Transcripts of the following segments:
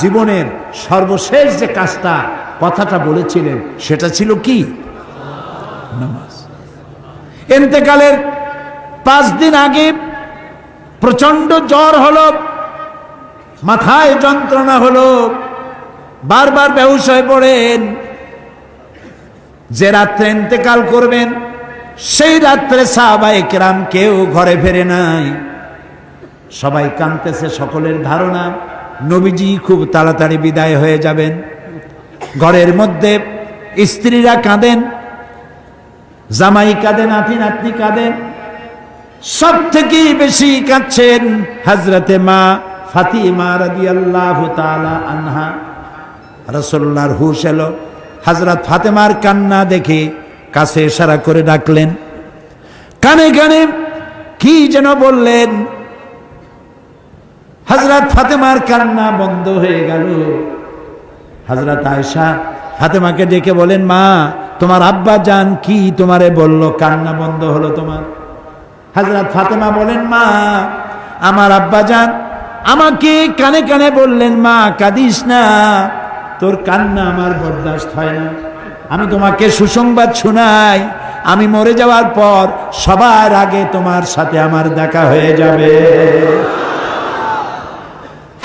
জীবনের সর্বশেষ যে কাজটা কথাটা বলেছিলেন সেটা ছিল কি? নামাজ। ইন্তেকালের 5 দিন আগে প্রচন্ড জ্বর হলো, মাথায় যন্ত্রণা হলো, বারবার বেহুশ হয়ে পড়েন। যে রাত্রে ইন্তেকাল করবেন সেই রাত্রে সাহাবায়ে কেরাম কেউ ঘরে ফেরে নাই, সবাই কাঁদতেছে। সকলের ধারণা নবীজি খুব তাড়াতাড়ি বিদায় হয়ে যাবেন। ঘরের মধ্যে স্ত্রীরা কাঁদেন, জামাই কাঁদেন, নাতি নাতনি কাঁদেন। সব থেকে বেশি কাঁদছেন হযরতে মা ফাতিমা রাদিয়াল্লাহু তাআলা আনহা। রাসূলুল্লাহর হুশ এলো, হযরত ফাতেমার কান্না দেখে কাছে ইশারা করে ডাকলেন, কানে কানে কি যেন বললেন। হযরত ফাতেমার কান্না বন্ধ হয়ে গেল। হযরত আয়েশা ফাতেমাকে ডেকে বলেন, মা তোমার আব্বা জান কি তোমারে বলল, কান্না বন্ধ হলো তোমার? হযরত ফাতেমা বলেন, মা আমার আব্বা জান আমাকে কানে কানে বললেন, মা কাঁদিস না, তোর কান্না আমার বরদাস্ত হয় না। আমি তোমাকে সুসংবাদ শোনাই, আমি মরে যাওয়ার পর সবার আগে তোমার সাথে আমার দেখা হয়ে যাবে।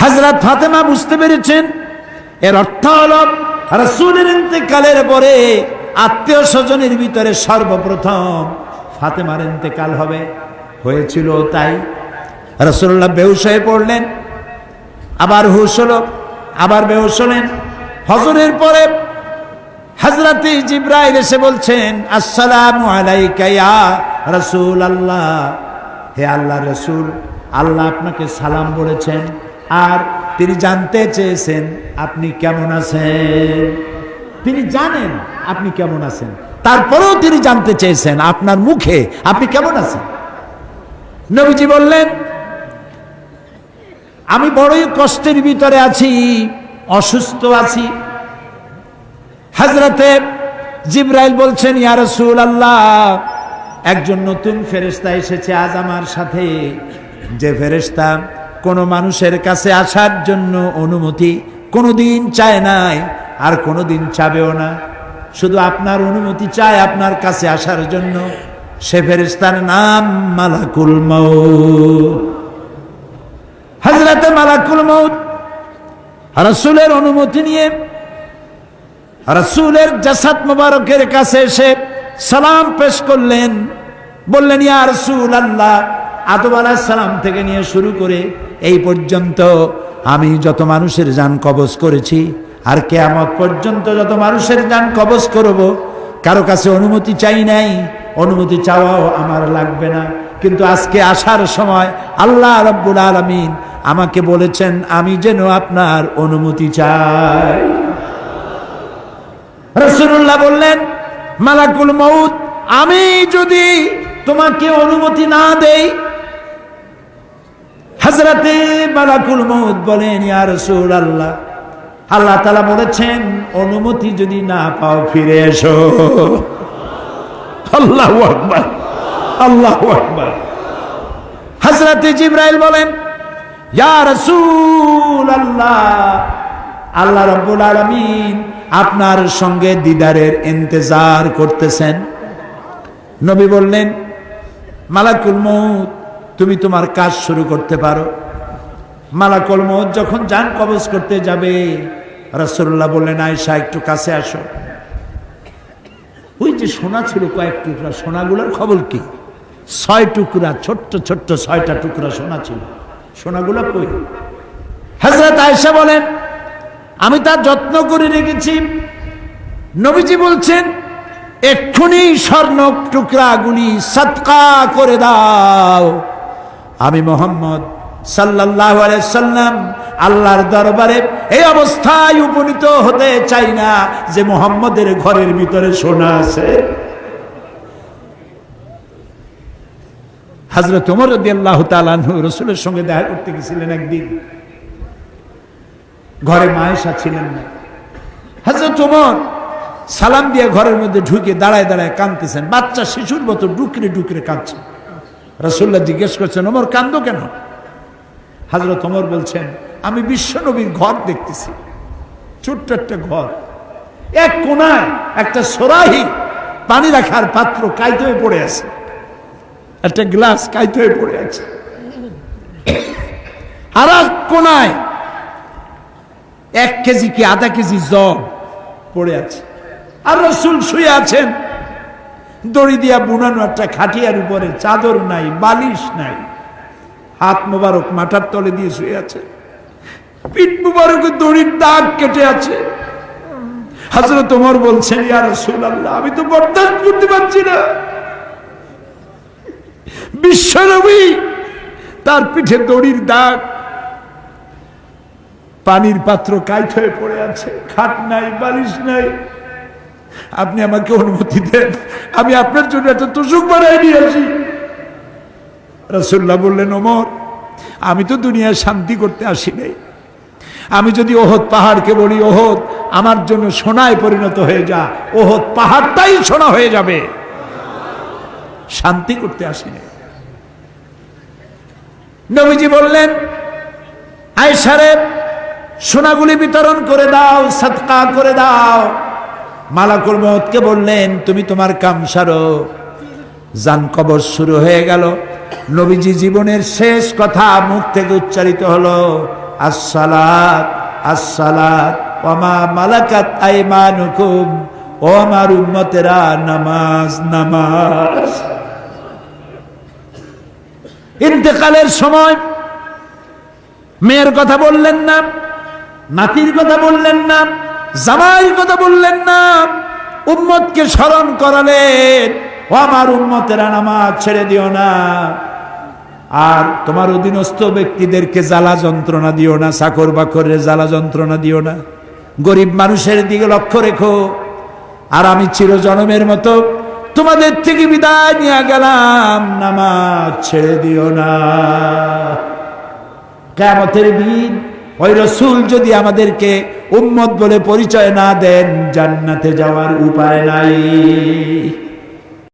হযরত ফাতেমা বুঝতে পেরেছেন এর অর্থ হলো রাসূলের ইন্তেকালের পরে আত্মীয় স্বজনের ভিতরে সর্বপ্রথম ফাতেমার ইন্তেকাল হবে। হয়েছিল তাই। রাসূলুল্লাহ বেহুশ হয়ে পড়লেন, আবার হুশ হলো, আবার বেহুশ হলেন। ফজরের পরে হযরতে জিবরাইল এসে বলছেন, আসসালামু আলাইকা ইয়া রাসূলুল্লাহ, হে আল্লাহর রাসূল, আল্লাহ আপনাকে সালাম বলেছেন আর তিনি জানতে চেয়েছেন আপনি কেমন আছেন। তিনি জানেন আপনি কেমন আছেন, তারপরেও তিনি জানতে চেয়েছেন আপনার মুখে আপনি কেমন আছেন। নবীজি বললেন, আমি বড়ই কষ্টের ভিতরে আছি, অসুস্থ আছি। হযরতে জিবরাইল বলছেন, ইয়া রাসূলুল্লাহ, একজন নতুন ফেরেশতা এসেছে আজ আমার সাথে, যে ফেরেশতা কোনো মানুষের কাছে আসার জন্য অনুমতি কোনোদিন চায় নাই আর কোনোদিন চাবেও না, শুধু আপনার অনুমতি চায় আপনার কাছে আসার জন্য। সে ফেরেশতার নাম মালাকুল মউত। হযরতে মালাকুল মউত রাসূলের অনুমতি নিয়ে রাসূলের জাসাদ মুবারকের কাছে এসে সালাম পেশ করলেন। বললেন, ইয়া রাসূলুল্লাহ, আদম আলাইহিস সালাম থেকে নিয়ে শুরু করে এই পর্যন্ত আমি যত মানুষের জান কবজ করেছি আর কিয়ামত পর্যন্ত যত মানুষের জান কবজ করব, কারো কাছে অনুমতি চাই নাই, অনুমতি চাওয়াও আমার লাগবে না। কিন্তু আজকে আসার সময় আল্লাহ রাব্বুল আলামিন আমাকে বলেছেন আমি যেন আপনার অনুমতি চাই। রাসূলুল্লাহ বললেন, মালাকুল মউত, আমি যদি তোমাকে অনুমতি না দেই? হযরতে মালাকুল মউত বলেন, ইয়া রাসূলুল্লাহ, আল্লাহ তাআলা বলেছেন অনুমতি যদি না পাও ফিরে এসো। আল্লাহু আকবার, আল্লাহু আকবার। হযরতে জিবরাইল বলেন, ইয়া রাসূলুল্লাহ, আল্লাহ রাব্বুল আলামিন আপনার সঙ্গে দিদারের ইন্তজার করতেছেন। নবী বললেন, মালাকুল মউত, তুমি তোমার কাজ শুরু করতে পারো। মালাকুল মউত যখন জান কবজ করতে যাবে, রাসূলুল্লাহ বললেন, আয়েশা একটু কাছে আসো। ওই যে সোনা ছিল কয়েক টুকরা, সোনাগুলোর খবর কি? 6 টুকরা, ছোট্ট ছোট্ট 6টা টুকরা সোনা ছিল, সোনাগুলো কই? হযরত আয়েশা বলেন, আমি তার যত্ন করে রেখেছি। নবীজি বলছেন, এক্ষুনি স্বর্ণ টুকরাগুলি সদকা করে দাও। আমি মুহাম্মদ সাল্লাল্লাহু আলাইহি সাল্লাম আল্লাহর দরবারে এই অবস্থায় উপনীত হতে চাই না যে মুহাম্মদের ঘরের ভিতরে সোনা আছে। হযরত ওমর রাদিয়াল্লাহু তাআলা আনহু রাসূলের সঙ্গে দেখা করতে গেছিলেন একদিন। ঘরে মা আয়েশা ছিলেন না। হযরত ওমর সালাম দিয়ে ঘরের মধ্যে ঢুকে দাঁড়ায় দাঁড়ায় কাঁদতেছেন, বাচ্চা শিশুর মতো ডুকরে ডুকরে কাঁদছে। রাসূলুল্লাহ জিজ্ঞেস করছেন, ওমর কাঁদো কেন? হযরত ওমর বলছেন, আমি বিশ্ব নবীর ঘর দেখতেছি, ছোট্ট একটা ঘর, এক কোনায় একটা সরাহি পানি রাখার পাত্র কাইতে হয়ে পড়ে আছে, একটা গ্লাস কাইতে হয়ে পড়ে আছে, আর এক কোনায় 1 কেজি কি আধা কেজি জব পড়ে আছে, আর রাসূল শুয়ে আছেন দড়ি দিয়া বুনানো একটা খাটিয়ার উপরে, চাদর নাই, বালিশ নাই, হাত মোবারক মাথার তলে দিয়ে শুয়ে আছে, পিঠ মোবারকে দড়ির দাগ কেটে আছে। হযরত ওমর বলছেন, ইয়া রাসূলুল্লাহ, আমি তো বরদাস্ত করতে পারছি না, বিশ্বনবী তার পিঠে দড়ির দাগ, পানির পাত্র কাইত হয়ে পড়ে আছে, খাট নাই, বালিশ নাই, আপনি আমাকে অনুমতি দেন, আমি আপনার জন্য একটা তোষক বানাই নিয়ে আসি। রাসূলুল্লাহ বললেন, ওমর, আমি তো দুনিয়ায় শান্তি করতে আসি নাই, আমি যদি ওহদ পাহাড়কে বলি ওহদ আমার জন্য সোনায় পরিণত হয়ে যা, ওহদ পাহাড়টাই সোনা হয়ে যাবে, শান্তি করতে আসি নাই। নবীজি বললেন, আয়েশারে সোনাগুলি বিতরণ করে দাও, সাদকা করে দাও। মালাকুল মউতকে বললেন, তুমি তোমার কাম সারো। জান কবর শুরু হয়ে গেল। নবীজি জীবনের শেষ কথা মুখ থেকে উচ্চারিত হলো, আসসালাত আসসালাত ওয়া মা মালাকাত আইমানুকুম, ও আমার উম্মতেরা, নামাজ নামাজ। ইন্তেকালের সময় মেয়ের কথা বললেন না, নাতির কথা বললেন না, জামাইয়ের কথা বললেন না, উম্মতকে স্মরণ করালেন, ও আমার উম্মতেরা, নামাজ ছেড়ে দিও না, আর তোমার অধীনস্থ ব্যক্তিদেরকে জ্বালা যন্ত্রণা দিও না, চাকর বাকরের জ্বালা যন্ত্রণা দিও না, গরিব মানুষের দিকে লক্ষ্য রেখো। আর আমি চিরজনমের মতো তোমাদের থেকে বিদায় নিয়ে গেলাম, নামাজ ছেড়ে দিও না। কিয়ামতের দিন ওই রাসূল যদি আমাদেরকে উম্মত বলে পরিচয় না দেন, জান্নাতে যাওয়ার উপায় নাই।